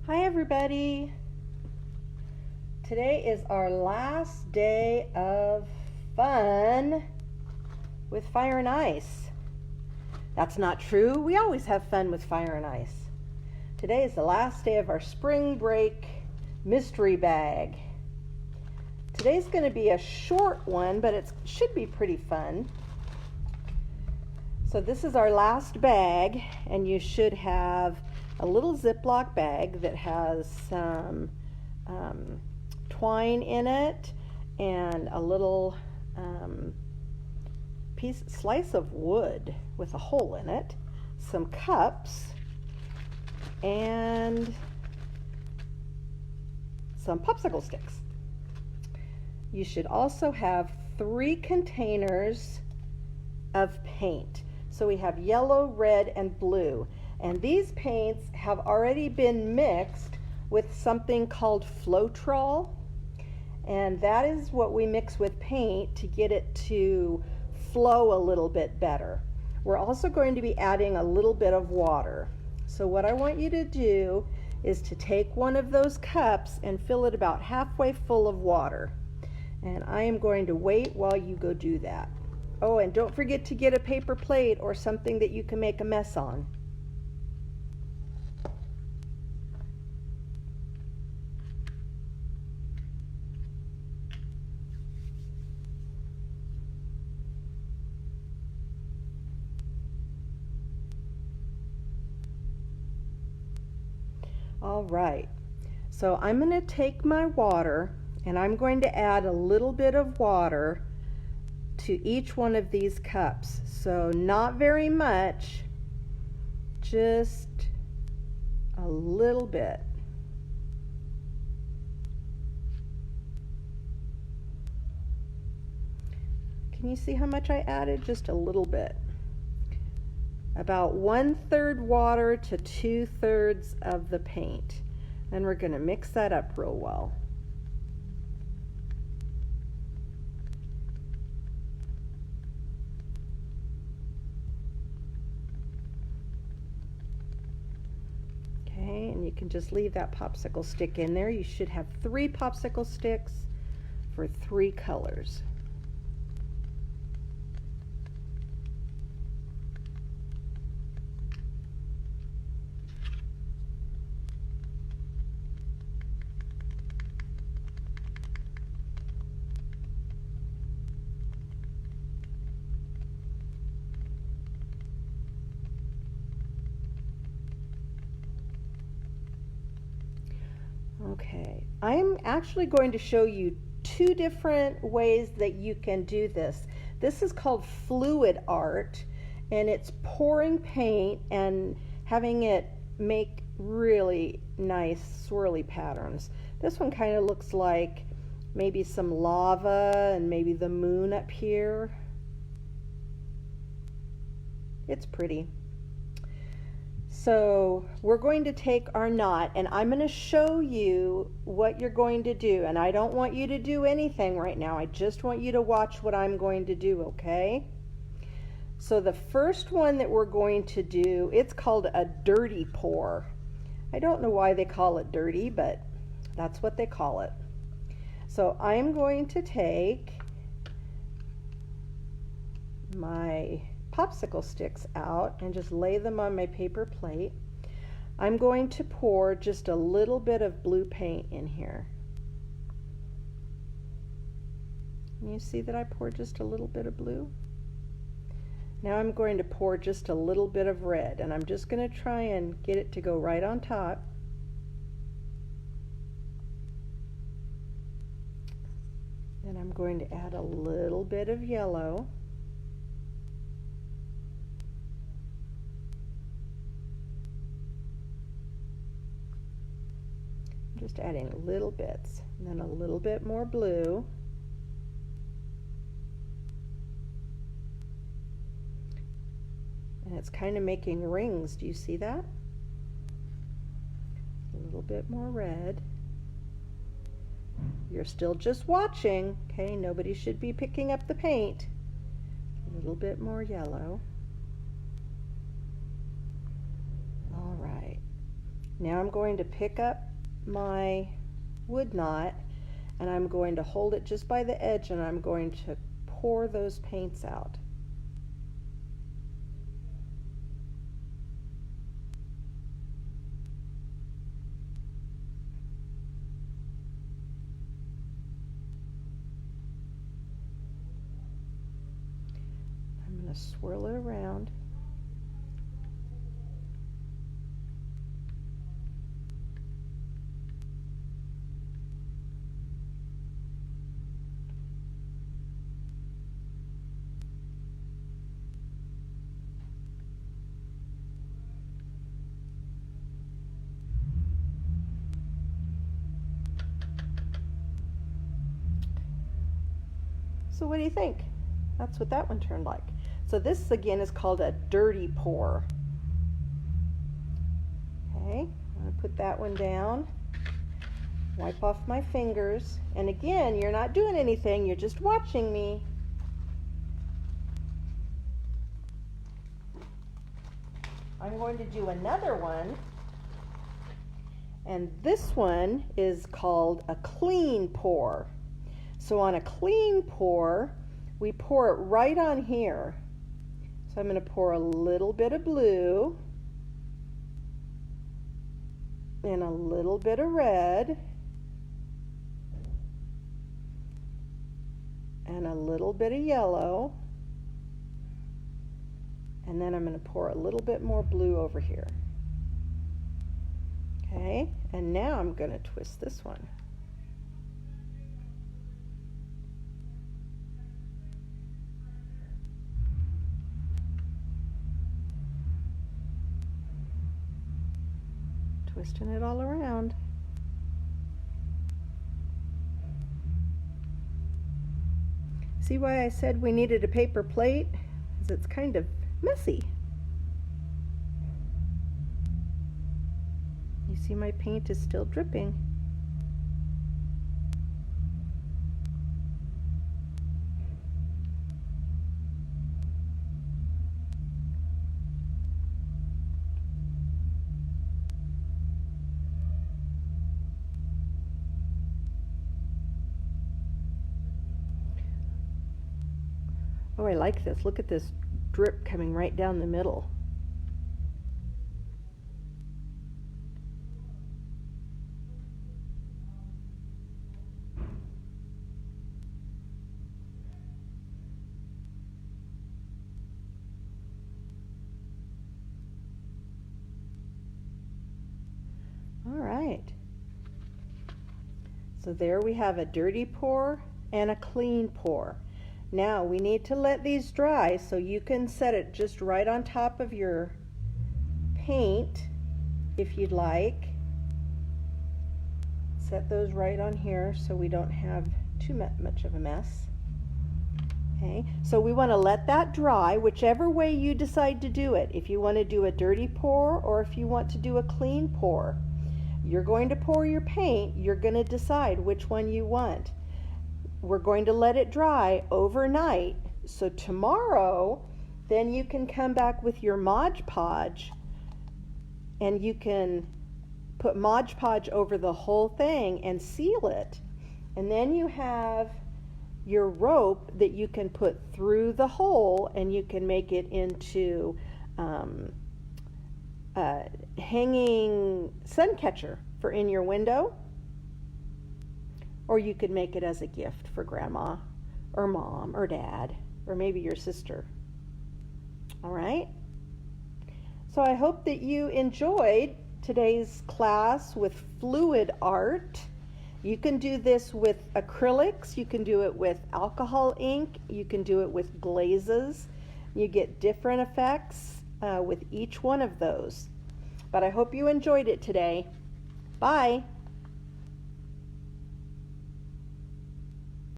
Hi everybody! Today is our last day of fun with fire and ice. That's not true. We always have fun with fire and ice. Today is the last day of our spring break mystery bag. Today's going to be a short one, but it should be pretty fun. So this is our last bag, and you should have a little Ziploc bag that has some twine in it and a little slice of wood with a hole in it, some cups, and some popsicle sticks. You should also have 3 containers of paint. So we have yellow, red, and blue. And these paints have already been mixed with something called Floetrol. And that is what we mix with paint to get it to flow a little bit better. We're also going to be adding a little bit of water. So what I want you to do is to take one of those cups and fill it about halfway full of water. And I am going to wait while you go do that. Oh, and don't forget to get a paper plate or something that you can make a mess on. All right, so I'm going to take my water and I'm going to add a little bit of water to each one of these cups. So not very much, just a little bit. Can you see how much I added? Just a little bit. About 1/3 water to 2/3 of the paint. And we're going to mix that up real well. Okay, and you can just leave that popsicle stick in there. You should have 3 popsicle sticks for 3 colors. Okay, I'm actually going to show you 2 different ways that you can do this. This is called fluid art, and it's pouring paint and having it make really nice swirly patterns. This one kind of looks like maybe some lava and maybe the moon up here. It's pretty. So we're going to take our knot and I'm going to show you what you're going to do, and I don't want you to do anything right now. I just want you to watch what I'm going to do, okay? So the first one that we're going to do, it's called a dirty pour. I don't know why they call it dirty, but that's what they call it. So I'm going to take my popsicle sticks out and just lay them on my paper plate. I'm going to pour just a little bit of blue paint in here. You see that I poured just a little bit of blue? Now I'm going to pour just a little bit of red, and I'm just going to try and get it to go right on top. Then I'm going to add a little bit of yellow. Just adding little bits, and then a little bit more blue. And it's kind of making rings. Do you see that? A little bit more red. You're still just watching, okay? Nobody should be picking up the paint. A little bit more yellow. All right. Now I'm going to pick up my wood knot and I'm going to hold it just by the edge and I'm going to pour those paints out. I'm going to swirl it around. So what do you think? That's what that one turned like. So this again is called a dirty pour. Okay, I'm going to put that one down. Wipe off my fingers. And again, you're not doing anything, you're just watching me. I'm going to do another one. And this one is called a clean pour. So on a clean pour, we pour it right on here. So I'm going to pour a little bit of blue and a little bit of red and a little bit of yellow, and then I'm going to pour a little bit more blue over here. Okay, and now I'm going to twist this one. Twisting it all around. See why I said we needed a paper plate? Because it's kind of messy. You see my paint is still dripping. Oh, I like this. Look at this drip coming right down the middle. All right. So there we have a dirty pour and a clean pour. Now we need to let these dry, so you can set it just right on top of your paint if you'd like. Set those right on here so we don't have too much of a mess. Okay, so we want to let that dry whichever way you decide to do it. If you want to do a dirty pour or if you want to do a clean pour. You're going to pour your paint, you're going to decide which one you want. We're going to let it dry overnight, so tomorrow then you can come back with your Mod Podge and you can put Mod Podge over the whole thing and seal it. And then you have your rope that you can put through the hole and you can make it into hanging sun catcher for in your window. Or you could make it as a gift for grandma or mom or dad or maybe your sister. All right? So I hope that you enjoyed today's class with fluid art. You can do this with acrylics, you can do it with alcohol ink, you can do it with glazes. You get different effects with each one of those. But I hope you enjoyed it today. Bye.